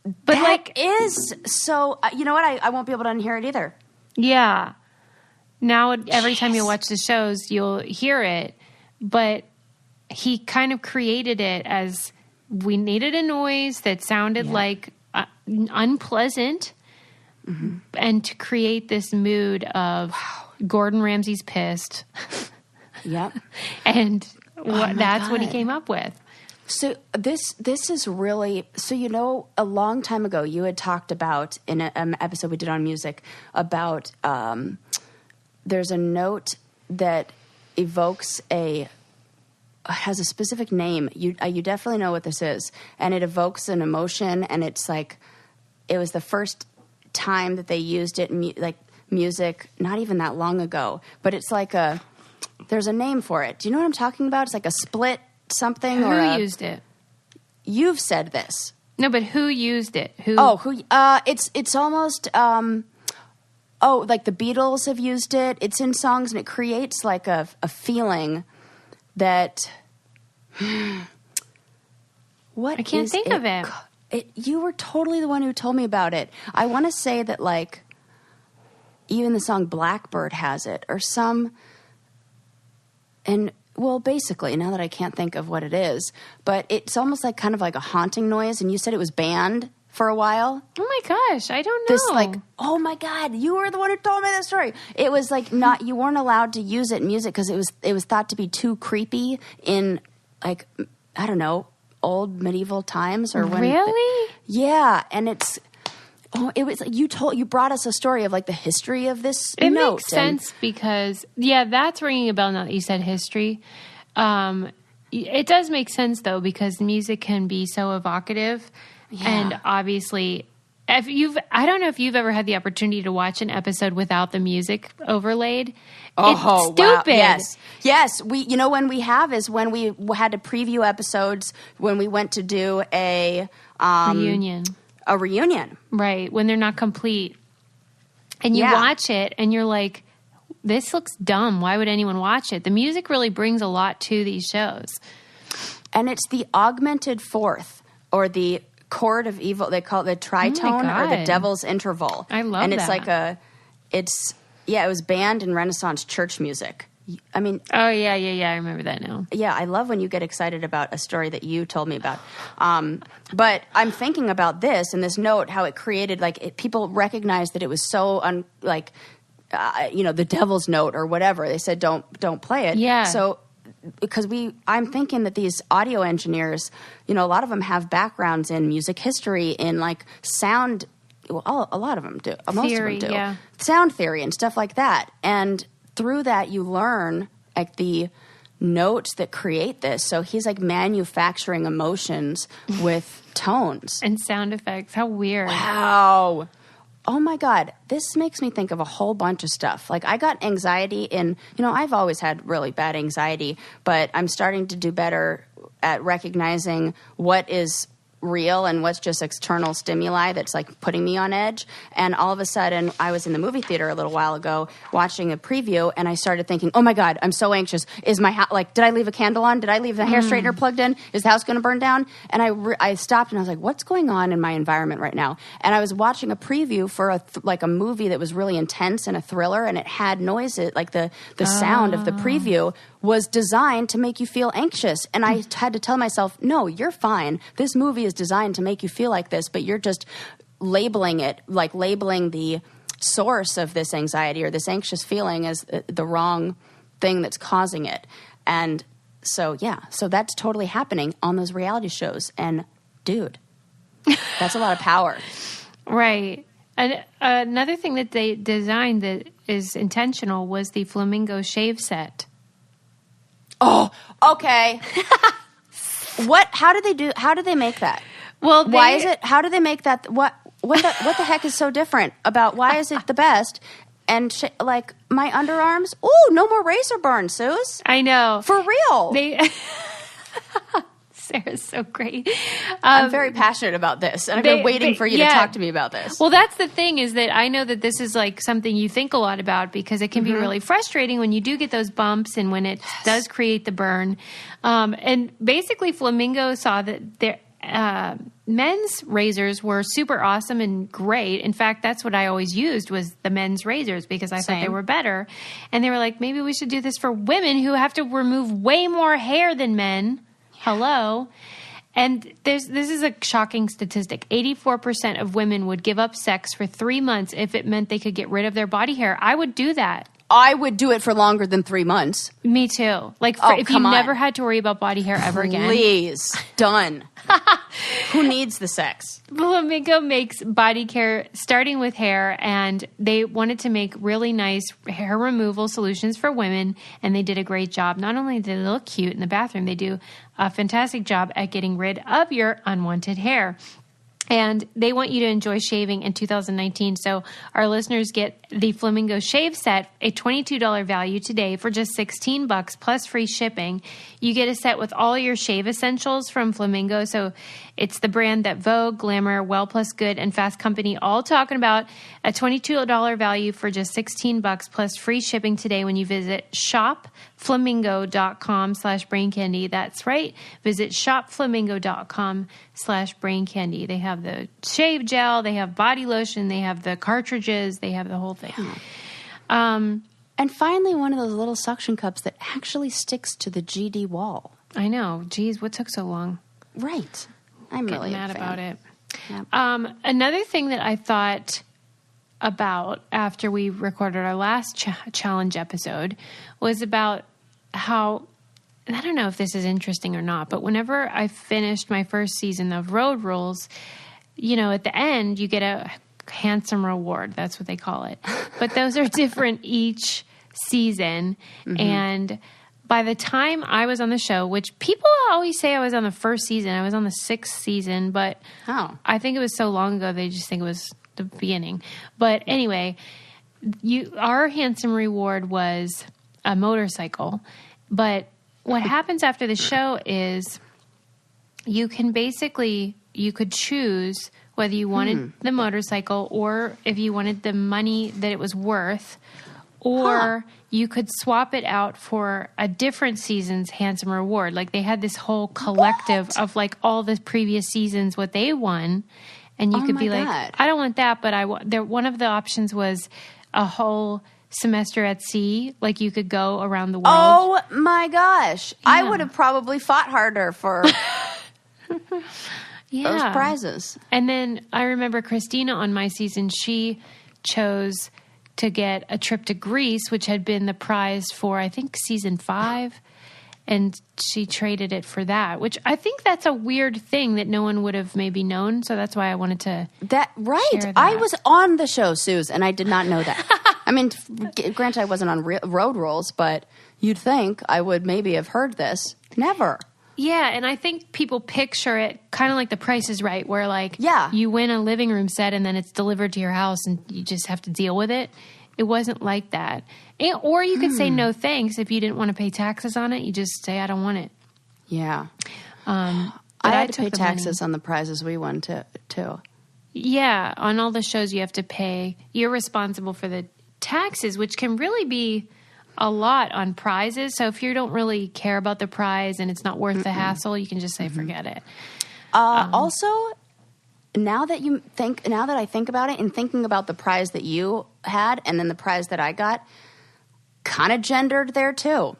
But that like is so. You know what? I won't be able to unhear it either. Yeah. Now every time you watch the shows, you'll hear it, but he kind of created it as we needed a noise that sounded like unpleasant. And to create this mood of Gordon Ramsay's pissed. Yep. And that's what he came up with. So this is really, so you know, a long time ago you had talked about in an episode we did on music about there's a note that evokes has a specific name. You definitely know what this is. And it evokes an emotion, and it's like, it was the first time that they used it in like music, not even that long ago, but it's like there's a name for it. Do you know what I'm talking about? It's like a split something. Who used it? You've said this. No, but who used it? Who? Oh, it's almost like the Beatles have used it. It's in songs and it creates like a feeling that what I can't think of it. You were totally the one who told me about it. I want to say that like even the song Blackbird has it or some, and well, basically now that I can't think of what it is, but it's almost like kind of like a haunting noise. And you said it was banned for a while. Oh my gosh, I don't know. This like, oh my God, you were the one who told me that story. It was like you weren't allowed to use it in music because it was thought to be too creepy in like, I don't know, old medieval times or when. Really? Yeah, and it was like you brought us a story of like the history of this. It makes sense because that's ringing a bell now that you said history. It does make sense though because music can be so evocative, and obviously, I don't know if you've ever had the opportunity to watch an episode without the music overlaid. Oh, it's stupid. Wow. Yes. When we have is when we had to preview episodes when we went to do a reunion. A reunion. Right, when they're not complete. And you watch it and you're like, this looks dumb. Why would anyone watch it? The music really brings a lot to these shows. And it's the augmented fourth or the chord of evil. They call it the tritone or the devil's interval. I love that. And it's like it was banned in Renaissance church music. I mean... Oh, yeah. I remember that now. Yeah, I love when you get excited about a story that you told me about. But I'm thinking about this and this note, how it created, like, people recognized that it was so, the devil's note or whatever. They said, don't play it. Yeah. So, because I'm thinking that these audio engineers, a lot of them have backgrounds in music history, in, like, sound... Well, a lot of them do. Most of them do. Yeah. Sound theory and stuff like that. And... through that, you learn like the notes that create this. So he's like manufacturing emotions with tones and sound effects. How weird! Wow! Oh my God, this makes me think of a whole bunch of stuff. Like I got anxiety I've always had really bad anxiety, but I'm starting to do better at recognizing what is real and what's just external stimuli that's like putting me on edge. And all of a sudden I was in the movie theater a little while ago watching a preview and I started thinking, oh my God, I'm so anxious. Is my house, like, did I leave a candle on? Did I leave the hair straightener plugged in? Is the house going to burn down? And I stopped and I was like, what's going on in my environment right now? And I was watching a preview for a movie that was really intense and a thriller, and it had noises, like the sound of the preview was designed to make you feel anxious. And I had to tell myself, no, you're fine. This movie is designed to make you feel like this, but you're just labeling it, like labeling the source of this anxiety or this anxious feeling as the wrong thing that's causing it. And so that's totally happening on those reality shows. And dude, that's a lot of power. Right. And another thing that they designed that is intentional was the flamingo shave set. Oh, okay. How did they make that? Well, why is it? How do they make that? What the heck is so different about? Why is it the best? And like my underarms. Ooh, no more razor burn, Suze. I know, for real. Sarah's so great. I'm very passionate about this, and I've been waiting for you to talk to me about this. Well, that's the thing, is that I know that this is like something you think a lot about, because it can be really frustrating when you do get those bumps and when it does create the burn. And basically, Flamingo saw that their men's razors were super awesome and great. In fact, that's what I always used, was the men's razors, because I thought they were better. And they were like, maybe we should do this for women who have to remove way more hair than men. Hello. And this is a shocking statistic. 84% of women would give up sex for 3 months if it meant they could get rid of their body hair. I would do that. I would do it for longer than 3 months. Me too. Like, if you never had to worry about body hair ever again. Please. Done. Who needs the sex? Flamingo makes body care starting with hair, and they wanted to make really nice hair removal solutions for women, and they did a great job. Not only do they look cute in the bathroom, they do a fantastic job at getting rid of your unwanted hair. And they want you to enjoy shaving in 2019. So our listeners get the Flamingo Shave Set, a $22 value today for just $16 plus free shipping. You get a set with all your shave essentials from Flamingo. So it's the brand that Vogue, Glamour, Well Plus Good, and Fast Company all talking about. A $22 value for just $16 plus free shipping today when you visit shopflamingo.com/braincandy. That's right. Visit shopflamingo.com/braincandy. They have the shave gel, they have body lotion, they have the cartridges, they have the whole thing. And finally, one of those little suction cups that actually sticks to the GD wall. I know. Geez, what took so long? Right. I'm Getting really mad a fan. about it. Yep. Another thing that I thought about after we recorded our last challenge episode was about how, and I don't know if this is interesting or not, but whenever I finished my first season of Road Rules, you know, at the end you get a handsome reward. That's what they call it. But those are different each season. And by the time I was on the show, which people always say I was on the first season, I was on the 6th season, but I think it was so long ago they just think it was the beginning. But anyway, our handsome reward was a motorcycle. But what happens after the show is you could choose whether you wanted the motorcycle or if you wanted the money that it was worth, or you could swap it out for a different season's handsome reward. Like they had this whole collective of like all the previous seasons, what they won. And you could be like, I don't want that, but one of the options was a whole semester at sea. Like you could go around the world. Oh my gosh. Yeah. I would have probably fought harder for those prizes. And then I remember Christina on my season, she chose to get a trip to Greece, which had been the prize for, I think, season 5. And she traded it for that, which I think that's a weird thing that no one would have maybe known. So that's why I wanted to share that. I was on the show, Suze, and I did not know that. I mean, granted, I wasn't on Road Rules, but you'd think I would maybe have heard this. Never. Yeah, and I think people picture it kind of like The Price is Right, where like you win a living room set and then it's delivered to your house and you just have to deal with it. It wasn't like that. Or you could say no thanks if you didn't want to pay taxes on it. You just say, I don't want it. Yeah. I had to pay taxes on the prizes we won too. Yeah. On all the shows you have to pay. You're responsible for the taxes, which can really be a lot on prizes. So if you don't really care about the prize and it's not worth the hassle, you can just say, forget it. Also, now that I think about it and thinking about the prize that you had and then the prize that I got, kind of gendered there too.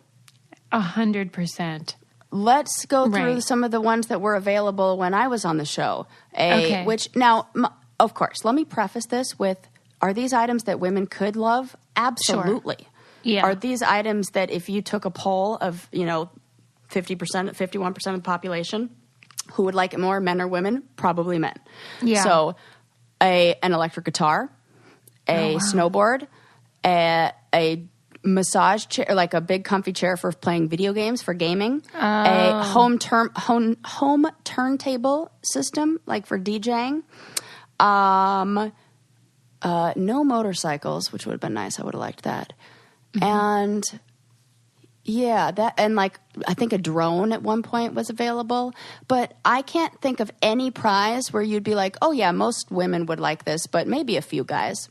100%. Let's go through some of the ones that were available when I was on the show. Which now, of course, let me preface this with, are these items that women could love? Absolutely. Sure. Yeah. Are these items that if you took a poll of, 50%, 51% of the population, who would like it more, men or women? Probably men. Yeah. So an electric guitar, a snowboard, a massage chair, like a big comfy chair for playing video games, for gaming, a home turntable system, like for DJing, no motorcycles, which would have been nice. I would have liked that. And like I think a drone at one point was available, but I can't think of any prize where you'd be like, oh yeah, most women would like this, but maybe a few guys.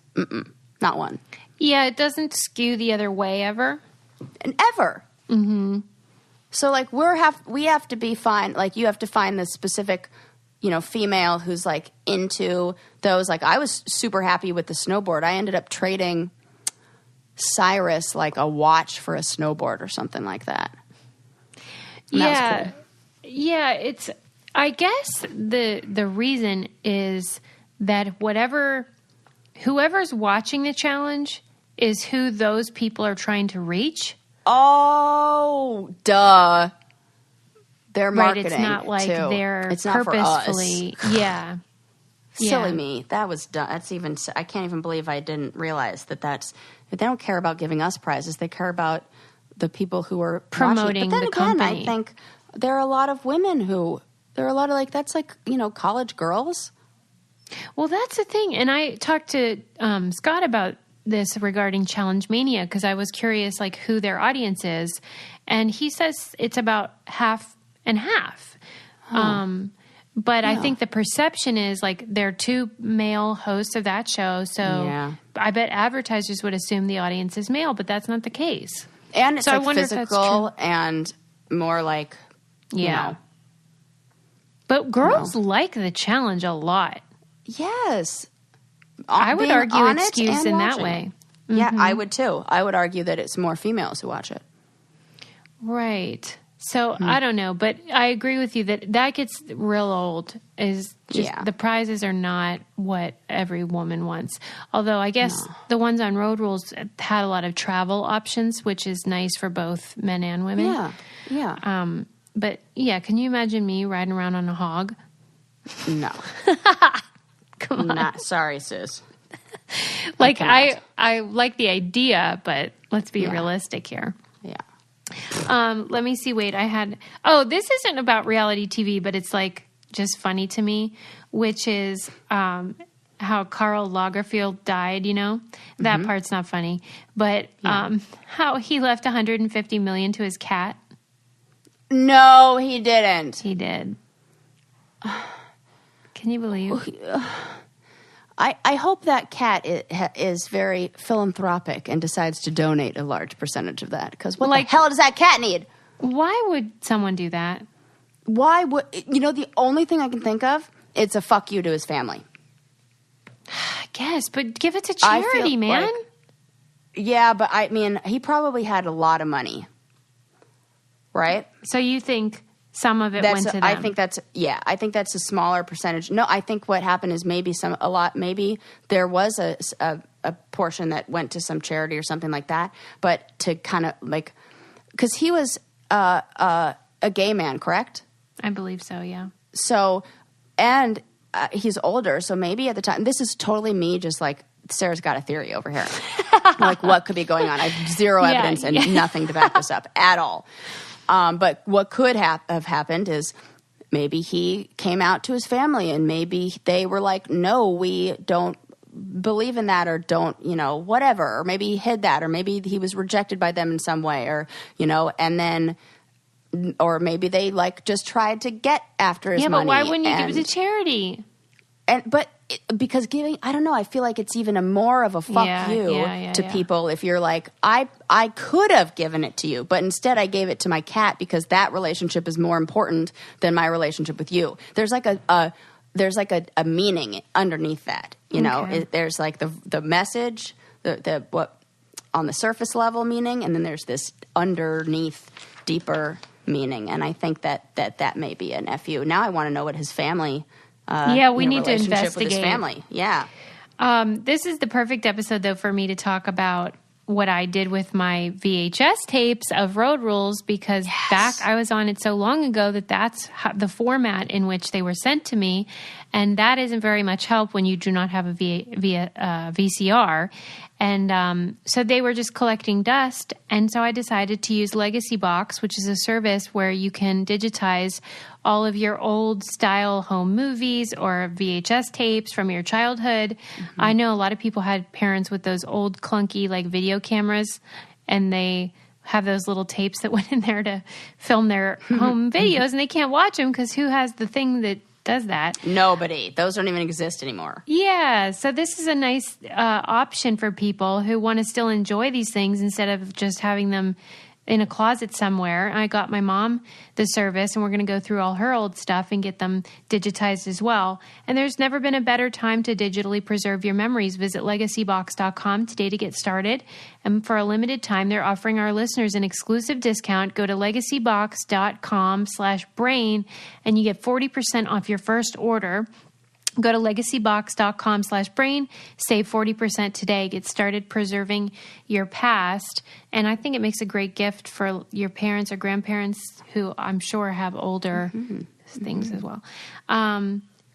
Not one. Yeah, it doesn't skew the other way ever. And ever. Mm-hmm. So like we have to be fine. Like you have to find the specific, female who's like into those. Like I was super happy with the snowboard. I ended up trading Cyrus like a watch for a snowboard or something like that. And that was cool. Yeah. It's, I guess the reason is that whoever's watching the challenge is who those people are trying to reach. Oh, duh. They're marketing. Right, it's not like they're purposefully. Yeah. Silly me. That was done. I can't even believe I didn't realize that they don't care about giving us prizes. They care about the people who are promoting the company. I think there are a lot of women that's like, college girls Well, that's the thing. And I talked to Scott about this regarding Challenge Mania because I was curious like who their audience is. And he says it's about half and half. But I think the perception is like there are 2 male hosts of that show. So I bet advertisers would assume the audience is male, but that's not the case. And it's so like I wonder physical and more like, you know. But girls like the challenge a lot. Yes. I would argue it's skewed in that way. Mm-hmm. Yeah, I would too. I would argue that it's more females who watch it. Right. So I don't know, but I agree with you that gets real old. Is just the prizes are not what every woman wants. Although I guess the ones on Road Rules had a lot of travel options, which is nice for both men and women. Yeah, yeah. But yeah, can you imagine me riding around on a hog? No. Come on. Sorry, sis. Like I like the idea, but let's be realistic here. Yeah. Let me see. Wait, this isn't about reality TV, but it's like just funny to me, which is how Karl Lagerfield died, you know? That part's not funny. But how he left $150 million to his cat. No, he didn't. He did. Can you believe? I hope that cat is very philanthropic and decides to donate a large percentage of that. Because what the hell does that cat need? Why would someone do that? Why would... You know, the only thing I can think of, it's a fuck you to his family. I guess, but give it to charity, man. Yeah, but I mean, he probably had a lot of money. Right? So you think... Some of it went to them. I think that's a smaller percentage. No, I think what happened is maybe there was a portion that went to some charity or something like that. But to kind of like, because he was a gay man, correct? I believe so. Yeah. So, and he's older, so maybe at the time, this is totally me, just like Sarah's got a theory over here, like what could be going on. I have zero evidence and nothing to back this up at all. But what could have happened is maybe he came out to his family and maybe they were like, no, we don't believe in that or don't, you know, whatever. Or maybe he hid that or maybe he was rejected by them in some way or, you know, and then, or maybe they like just tried to get after his money. Yeah, but why wouldn't you give it to charity? Because giving, I don't know, I feel like it's even a more of a fuck you to people if you're like, I could have given it to you, but instead I gave it to my cat because that relationship is more important than my relationship with you. There's like a meaning underneath that, you know. There's like the message, the what on the surface level meaning, and then there's this underneath deeper meaning, and I think that may be an FU. Now I want to know what his family. We need to investigate with his family. Yeah. This is the perfect episode, though, for me to talk about what I did with my VHS tapes of Road Rules because back I was on it so long ago that's the format in which they were sent to me, and that isn't very much help when you do not have a VCR. And so they were just collecting dust, and so I decided to use Legacy Box, which is a service where you can digitize all of your old style home movies or VHS tapes from your childhood. Mm-hmm. I know a lot of people had parents with those old clunky like video cameras, and they have those little tapes that went in there to film their home videos, and they can't watch them because who has the thing that does that? Nobody. Those don't even exist anymore. Yeah. So this is a nice option for people who want to still enjoy these things instead of just having them in a closet somewhere. I got my mom the service, and we're going to go through all her old stuff and get them digitized as well. And there's never been a better time to digitally preserve your memories. Visit legacybox.com today to get started. And for a limited time, they're offering our listeners an exclusive discount. Go to legacybox.com/brain and you get 40% off your first order. Go to legacybox.com/brain, save 40% today. Get started preserving your past. And I think it makes a great gift for your parents or grandparents who I'm sure have older things as well.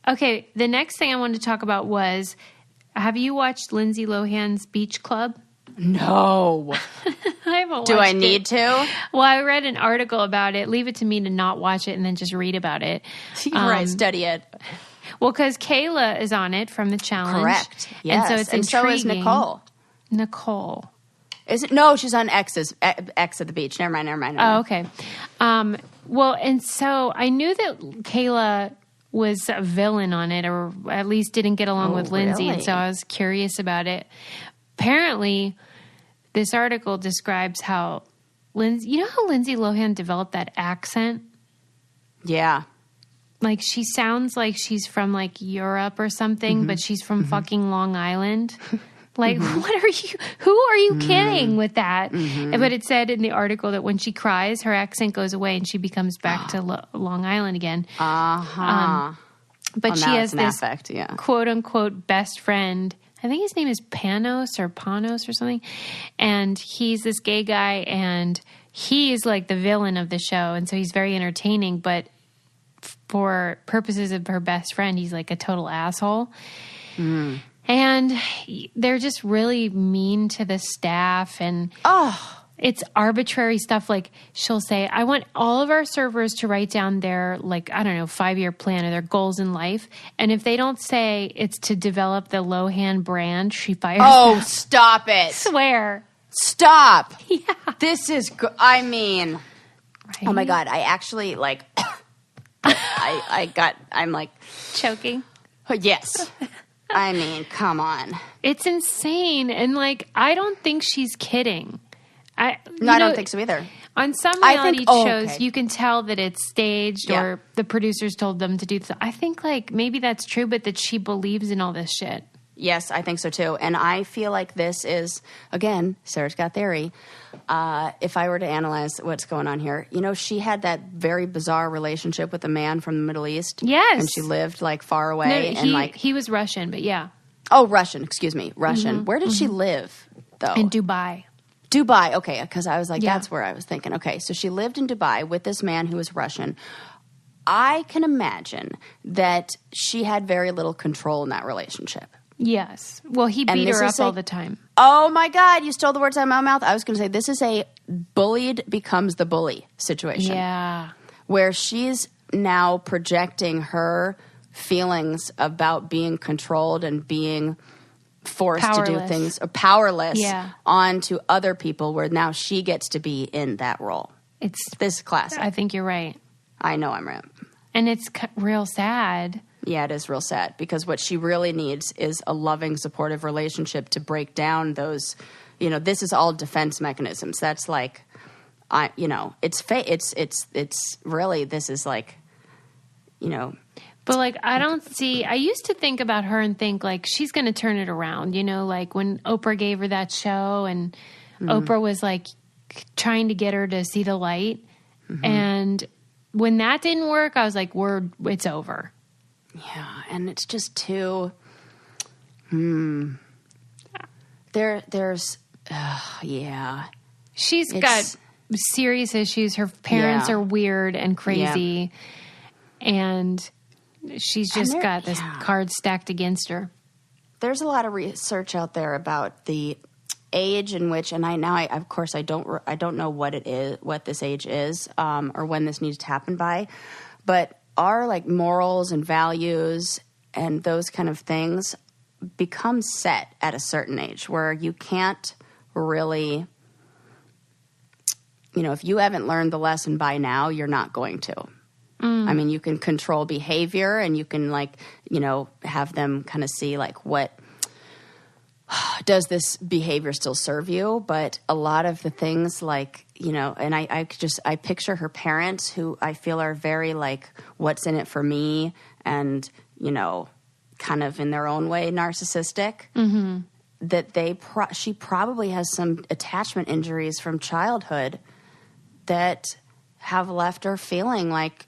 Okay, the next thing I wanted to talk about was, have you watched Lindsay Lohan's Beach Club? No. I haven't watched Do I need to? Well, I read an article about it. Leave it to me to not watch it and then just read about it. Right, study it. Well, because Kayla is on it from the challenge. Correct. Yes. And so it's and intriguing. so is Nicole. Nicole. Is it? No, she's on X at the beach. Never mind. Oh, okay. Well, and so I knew that Kayla was a villain on it, or at least didn't get along with Lindsay. Really? And so I was curious about it. Apparently, this article describes how you know how Lindsay Lohan developed that accent? Yeah. Like, she sounds like she's from, like, Europe or something, but she's from fucking Long Island. Like, who are you kidding with that? But it said in the article that when she cries, her accent goes away and she becomes back to Long Island again. But she has this quote unquote best friend. I think his name is Panos or something. And he's this gay guy, and he's like the villain of the show. And so he's very entertaining, but for purposes of her best friend, he's like a total asshole. And they're just really mean to the staff, and it's arbitrary stuff. Like, she'll say, I want all of our servers to write down their, like, I don't know, 5-year plan or their goals in life. And if they don't say it's to develop the Lohan brand, she fires them. Stop it. Swear. Stop. Yeah. This is, right? Oh my God. I actually, like, I'm like. Choking. Yes. I mean, come on. It's insane. And, like, I don't think she's kidding. I don't think so either. On some reality shows, you can tell that it's staged or the producers told them to do this. I think, like, maybe that's true, but that she believes in all this shit. Yes, I think so too. And I feel like this is, again, Sarah's got theory. If I were to analyze what's going on here, you know, she had that very bizarre relationship with a man from the Middle East. Yes. And she lived, like, far away. He was Russian, but yeah. Oh, Russian. Excuse me. Russian. Where did she live, though? In Dubai. Dubai. Okay. Because I was like, that's where I was thinking. Okay. So she lived in Dubai with this man who was Russian. I can imagine that she had very little control in that relationship. Yes. Well, he beat her up all the time. Oh, my God. You stole the words out of my mouth. I was going to say this is a bullied becomes the bully situation. Yeah. Where she's now projecting her feelings about being controlled and being forced to do things, or powerless onto other people, where now she gets to be in that role. It's this classic. I think you're right. I know I'm right. And it's real sad. Yeah, it is real sad, because what she really needs is a loving, supportive relationship to break down those, you know, this is all defense mechanisms. That's like, it's really, this is like, you know. But, like, I used to think about her and think, like, she's going to turn it around, you know, like when Oprah gave her that show and Oprah was, like, trying to get her to see the light. And when that didn't work, I was like, it's over. Yeah, and it's just too. There's, yeah. She's got serious issues. Her parents are weird and crazy, and she's just got this card stacked against her. There's a lot of research out there about the age in which, and of course I don't know what it is, what this age is, or when this needs to happen by, but our, like, morals and values and those kind of things become set at a certain age where you can't really, you know, if you haven't learned the lesson by now, you're not going to. I mean, you can control behavior and you can, like, you know, have them kind of see, like, what does this behavior still serve you? But a lot of the things, like, you know, and I picture her parents, who I feel are very, like, what's in it for me, and, you know, kind of in their own way narcissistic. That she probably has some attachment injuries from childhood that have left her feeling like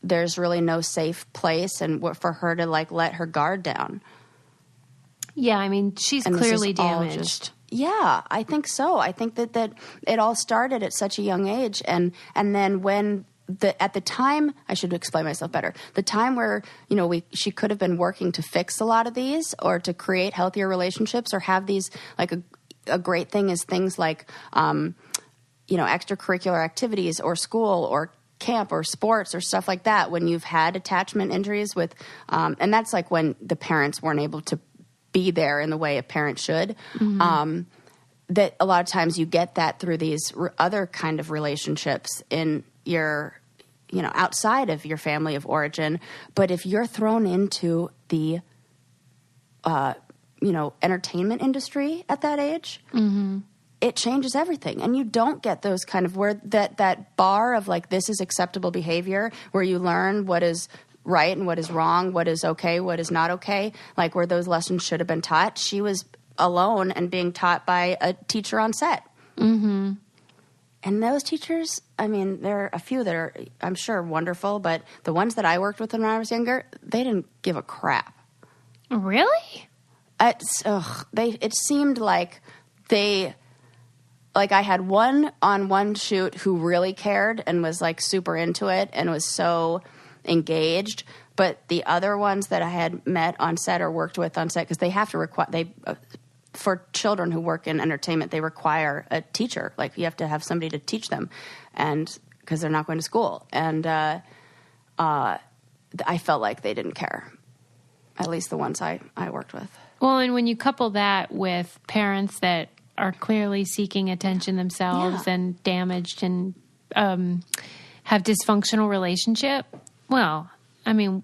there's really no safe place, and for her to, like, let her guard down. Yeah, I mean, she's clearly damaged. Yeah, I think so. I think that it all started at such a young age, and then when at the time, I should explain myself better. The time where, you know, she could have been working to fix a lot of these, or to create healthier relationships, or have these, like, a great thing is things like, you know, extracurricular activities or school or camp or sports or stuff like that, when you've had attachment injuries with, and that's like when the parents weren't able to be there in the way a parent should, that a lot of times you get that through these other kind of relationships in your, outside of your family of origin. But if you're thrown into the, entertainment industry at that age, it changes everything. And you don't get those kind of where that bar of like, this is acceptable behavior, where you learn what is right and what is wrong, what is okay, what is not okay, like where those lessons should have been taught. She was alone and being taught by a teacher on set. And those teachers, I mean, there are a few that are, I'm sure, wonderful, but the ones that I worked with when I was younger, they didn't give a crap. Really? It seemed like I had one on one shoot who really cared and was like super into it and was so engaged, but the other ones that I had met on set or worked with on set, because they have to for children who work in entertainment, they require a teacher. Like you have to have somebody to teach them, and because they're not going to school. And I felt like they didn't care, at least the ones I worked with. Well, and when you couple that with parents that are clearly seeking attention themselves and damaged and have dysfunctional relationship, well, I mean,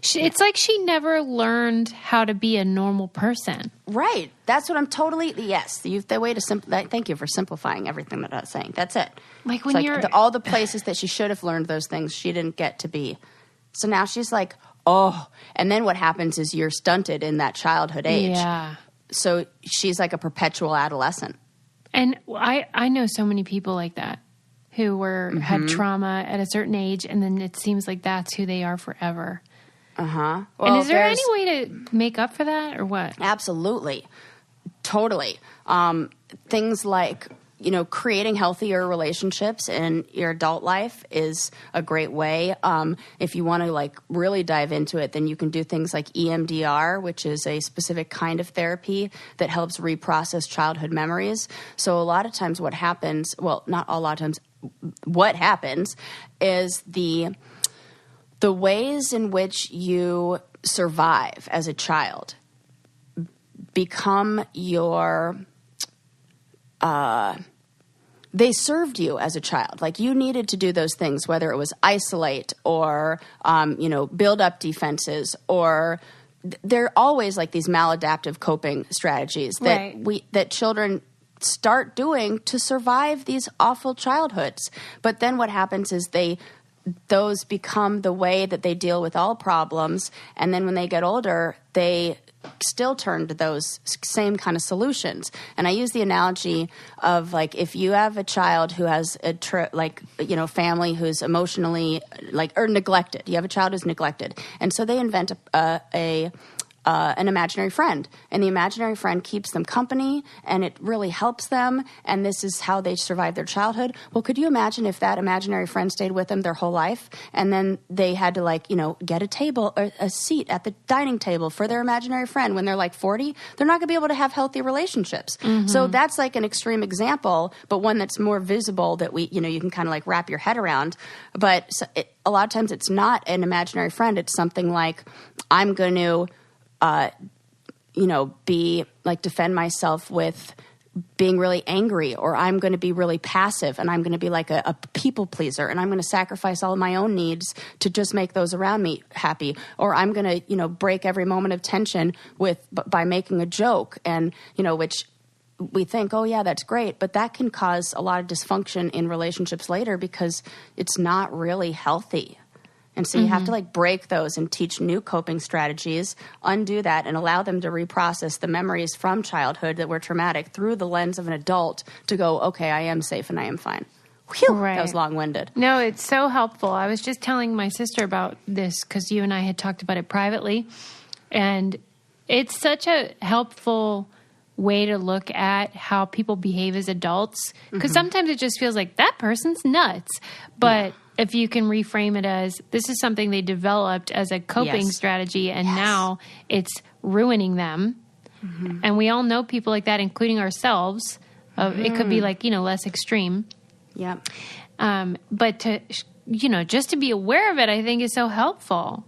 it's like she never learned how to be a normal person. Right. That's what I'm totally, yes. The way to thank you for simplifying everything that I was saying. That's it. Like when all the places that she should have learned those things, she didn't get to be. So now she's like, oh, and then what happens is you're stunted in that childhood age. Yeah. So she's like a perpetual adolescent. And I know so many people like that who had trauma at a certain age, and then it seems like that's who they are forever. Well, and is there any way to make up for that or what? Absolutely. Totally. Things like, creating healthier relationships in your adult life is a great way. If you want to like really dive into it, then you can do things like EMDR, which is a specific kind of therapy that helps reprocess childhood memories. So a lot of times what happens, well, not a lot of times, what happens is the ways in which you survive as a child become your they served you as a child. Like you needed to do those things, whether it was isolate or, build up defenses, or they're always like these maladaptive coping strategies that children start doing to survive these awful childhoods. But then what happens is those become the way that they deal with all problems. And then when they get older, they still turn to those same kind of solutions. And I use the analogy of like, if you have a child who has family who's emotionally or neglected, you have a child who's neglected. And so they invent an imaginary friend, and the imaginary friend keeps them company and it really helps them, and this is how they survive their childhood. Well, could you imagine if that imaginary friend stayed with them their whole life, and then they had to get a table or a seat at the dining table for their imaginary friend when they're like 40? They're not going to be able to have healthy relationships. So that's like an extreme example, but one that's more visible that you can kind of like wrap your head around. But a lot of times it's not an imaginary friend. It's something like, I'm going to be like defend myself with being really angry, or I'm going to be really passive, and I'm going to be like a people pleaser, and I'm going to sacrifice all of my own needs to just make those around me happy, or I'm going to break every moment of tension by making a joke, and which we think, oh yeah, that's great, but that can cause a lot of dysfunction in relationships later because it's not really healthy. And so you have to like break those and teach new coping strategies, undo that, and allow them to reprocess the memories from childhood that were traumatic through the lens of an adult to go, okay, I am safe and I am fine. Whew, right. That was long-winded. No, it's so helpful. I was just telling my sister about this because you and I had talked about it privately. And it's such a helpful way to look at how people behave as adults. Because sometimes it just feels like that person's nuts. But if you can reframe it as this is something they developed as a coping strategy, and now it's ruining them. And we all know people like that, including ourselves. It could be like, less extreme. Yeah. But to just to be aware of it, I think is so helpful.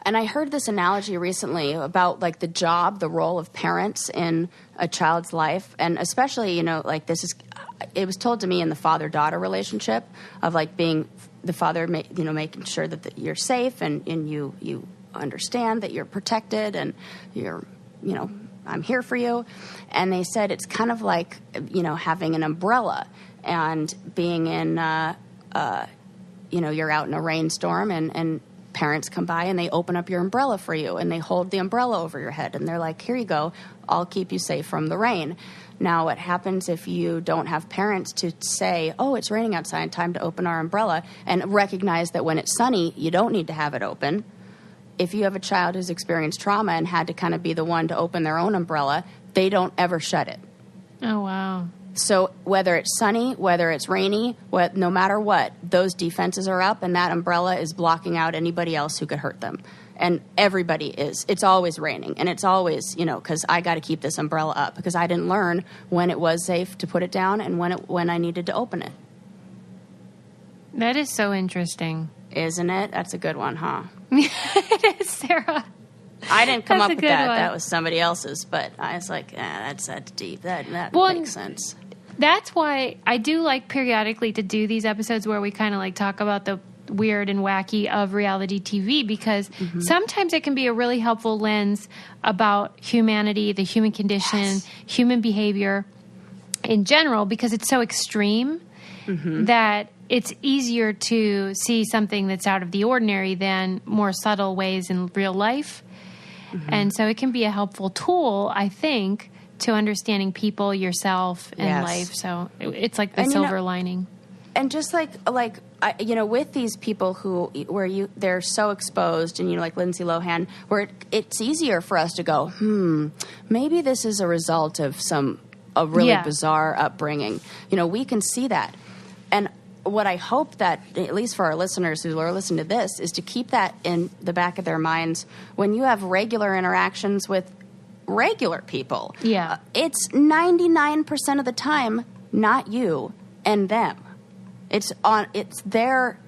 And I heard this analogy recently about like the role of parents in a child's life. And especially, it was told to me in the father-daughter relationship of like being the father, making sure that you're safe and you understand that you're protected and you're, I'm here for you. And they said it's kind of like, having an umbrella and being in, you're out in a rainstorm and parents come by and they open up your umbrella for you and they hold the umbrella over your head and they're like, here you go, I'll keep you safe from the rain. Now, what happens if you don't have parents to say, oh, it's raining outside, time to open our umbrella, and recognize that when it's sunny, you don't need to have it open? If you have a child who's experienced trauma and had to kind of be the one to open their own umbrella, they don't ever shut it. Oh, wow. So whether it's sunny, whether it's rainy, no matter what, those defenses are up and that umbrella is blocking out anybody else who could hurt them. And everybody is. It's always raining. And it's always, because I got to keep this umbrella up because I didn't learn when it was safe to put it down and when I needed to open it. That is so interesting. Isn't it? That's a good one, huh? It is, Sarah. I didn't come That's up a with that. good one. That was somebody else's. But I was like, that's deep. That makes sense. That's why I do like periodically to do these episodes where we kind of like talk about the weird and wacky of reality TV because sometimes it can be a really helpful lens about humanity, the human condition, human behavior in general because it's so extreme that it's easier to see something that's out of the ordinary than more subtle ways in real life. And so it can be a helpful tool, I think, to understanding people, yourself, and life. So it's like the silver lining. And just with these people they're so exposed, and like Lindsay Lohan, where it's easier for us to go, maybe this is a result of a really bizarre upbringing. We can see that, and what I hope that, at least for our listeners who are listening to this, is to keep that in the back of their minds when you have regular interactions with regular people. Yeah. It's 99% of the time not you and them. It's their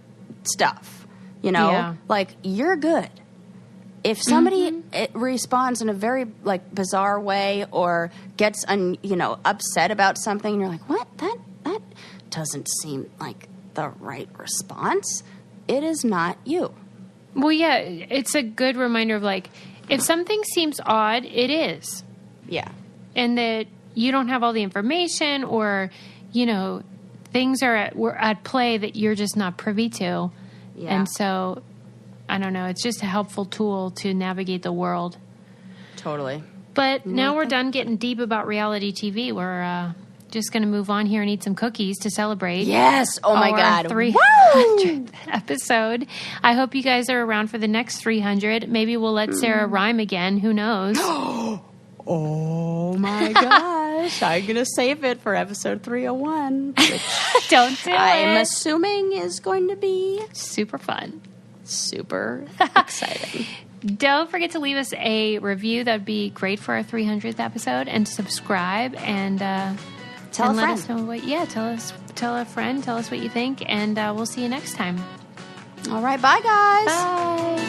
stuff, like you're good. If somebody responds in a very like bizarre way or gets upset about something, and you're like, what? That doesn't seem like the right response. It is not you. Well, yeah, it's a good reminder of like, if something seems odd, it is. Yeah. And that you don't have all the information or, things are at play that you're just not privy to. Yeah. And so, I don't know, it's just a helpful tool to navigate the world. Totally. But now we're done getting deep about reality TV. We're just going to move on here and eat some cookies to celebrate. Yes. Oh, my God. 300th episode. I hope you guys are around for the next 300. Maybe we'll let Sarah rhyme again. Who knows? Oh, my gosh. I'm going to save it for episode 301. Don't do it. I'm assuming is going to be super fun. Super exciting. Don't forget to leave us a review. That would be great for our 300th episode. And subscribe and tell a friend. Let us know tell a friend. Tell us what you think. And we'll see you next time. All right. Bye, guys. Bye.